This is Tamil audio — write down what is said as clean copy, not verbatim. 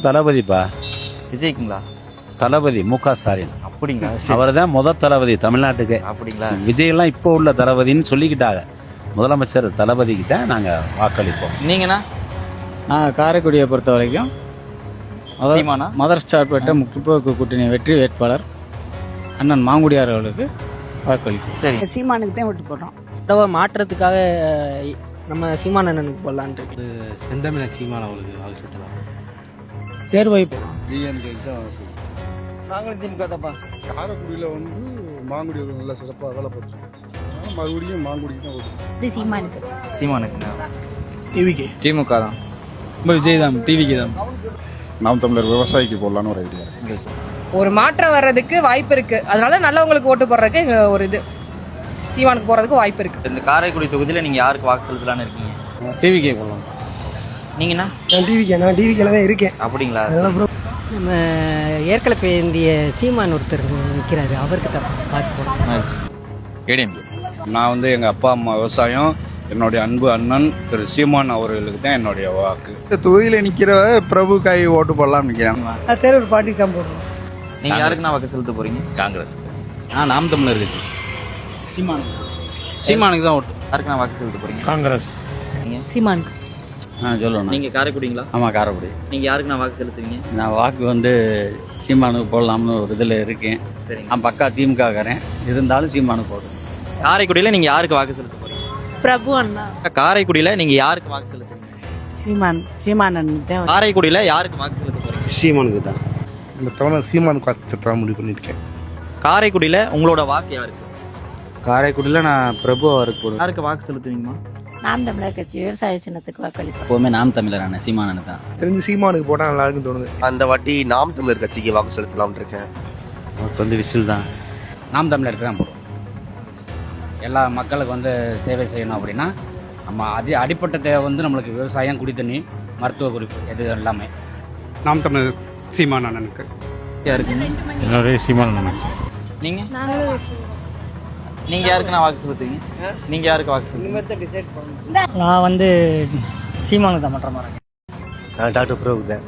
தளபதிப்பா. விஜய்க்குங்களா? தளபதி மு.க. ஸ்டாலின். அப்படிங்களா? அவர் தான் தளபதி தமிழ்நாட்டுக்கு. அப்படிங்களா? விஜயெல்லாம் இப்போ உள்ள தளபதின்னு சொல்லிக்கிட்டாங்க. முதலமைச்சர் தளபதிக்கு தான் நாங்கள் வாக்களிப்போம். நீங்கண்ணா? நான் காரைக்குடியை பொறுத்த வரைக்கும் சீமானா? மதர் சார்பேட்டை முற்போக்கு கூட்டணி வெற்றி வேட்பாளர் அண்ணன் மாங்குடியார் அவர்களுக்கு வாக்களிப்போம். சரி, சீமானுக்கு தான் ஓட்டு போடுறோம். மாற்றத்துக்காக நம்ம சீமான் அண்ணனுக்கு போடலான்ட்டு இருக்கு. செந்தமிழ் சீமான் அவங்களுக்கு அவசியத்தில் தேர்வாய்ப்பு நாங்களும் திமுக தான்ப்பா. காரைக்குடியில் மாங்குடி நல்லா சிறப்பாக வேலை பார்த்துருக்கோம். மறுபடியும் மாங்குடிக்கு தான் ஓட்டு. சீமானுக்கு. சீமானுக்குண்ணா? டிவிக்கு திமுக தான். விஜய் தான், டிவிக்கு தான். நாம் தமிழர் விவசாயிக்கு போடலான்னு ஒரு ஐடியா. ஒரு மாற்றம் வர்றதுக்கு வாய்ப்பு இருக்கு. அதனால நல்லவங்களுக்கு ஓட்டு போடுறதுக்கு ஒரு இது சீமானுக்கு போறதுக்கு வாய்ப்பு இருக்கு. இந்த காரைக்குடி தொகுதியில் நீங்கள் யாருக்கு வாக்கு செலுத்தலான்னு இருக்கீங்க? டிவிக்கே போடலாம். நீங்கண்ணா? நான் டிவிக்கில் தான் இருக்கேன். அப்படிங்களா? நம்ம ஏற்கனவே இந்திய சீமான் ஒருத்தர் நிற்கிறாரு, அவருக்கு தான் பார்த்து போகணும். நான் எங்கள் அப்பா அம்மா விவசாயம், என்னுடைய அன்பு அண்ணன் திரு சீமான் அவர்களுக்கு தான் என்னுடைய வாக்கு. இந்த தொகுதியில் நிற்கிற பிரபுக்காய் ஓட்டு போடலாம்னு நிற்கிறேன். தேர்தல் பாட்டிக்கு தான் போடுறோம். நீங்கள் யாருக்குண்ணா வாக்கு செலுத்த போகிறீங்க? காங்கிரஸ். நாம் தமிழர் கட்சி. சீமானுக்கு தான் ஓட்டு. யாருக்குண்ணா வாக்கு செலுத்த போகிறீங்க? காங்கிரஸ். நீங்கள்? சீமானுக்கு. சொல்லணும். நீங்கள் காரைக்குடிங்களா? ஆமாம், காரைக்குடி. நீங்கள் யாருக்குண்ணா வாக்கு செலுத்துவீங்க? நான் வாக்கு சீமானுக்கு போடலாம்னு ஒரு இதில் இருக்கேன். சரிங்க. நான் பக்கா திமுகக்காரன், இருந்தாலும் சீமானுக்கு போடுறேன். காரைக்குடியில் நீங்கள் யாருக்கு வாக்கு செலுத்த போகிறீங்க? பிரபு அண்ணா. காரைக்குடியில் நீங்கள் யாருக்கு வாக்கு செலுத்துவீங்க? சீமானன் தான். காரைக்குடியில் யாருக்கு வாக்கு செலுத்த போகிறீங்க? சீமானுக்கு தான். இந்த தவணை சீமானுக்கு வாக்கு முடிவு பண்ணியிருக்கேன். காரைக்குடியில் உங்களோட வாக்கு யாருக்கு? காரைக்குடியில் நான் பிரபு அவருக்கு போடுவேன். யாருக்கு வாக்கு செலுத்துவீங்கம்மா? நாம் தமிழர் கட்சி விவசாய சின்னத்துக்கு வாக்களிப்போம். எப்போவுமே நாம் தமிழரான சீமானனு தான். தெரிஞ்சு சீமானுக்கு போட்டால் நல்லா இருக்குன்னு தோணுது. அந்த வாட்டி நாம் தமிழர் கட்சிக்கு வாக்கு செலுத்தலாம்னு இருக்கேன். நமக்கு விசில் தான். நாம் தமிழருக்கு தான் போடுவோம். எல்லா மக்களுக்கு சேவை செய்யணும் அப்படின்னா நம்ம அடிப்பட்ட தேவை நம்மளுக்கு விவசாயம், குடித்தண்ணி, மருத்துவ குறிப்பு, எது எல்லாமே. நாம் தமிழர் சீமான் அண்ணனுக்கு. யாருக்குங்க? என்னுடைய சீமான் அண்ணன். நீங்கள்? நீங்கள் யாருக்குண்ணா வாக்கு செலுத்துவீங்க? நீங்கள் யாருக்கு வாக்கு செலுத்துவீங்க? நான் சீமானுக்கு தான் பண்ணுற மாதிரி. நான் டாக்டர் பிரபு தான்.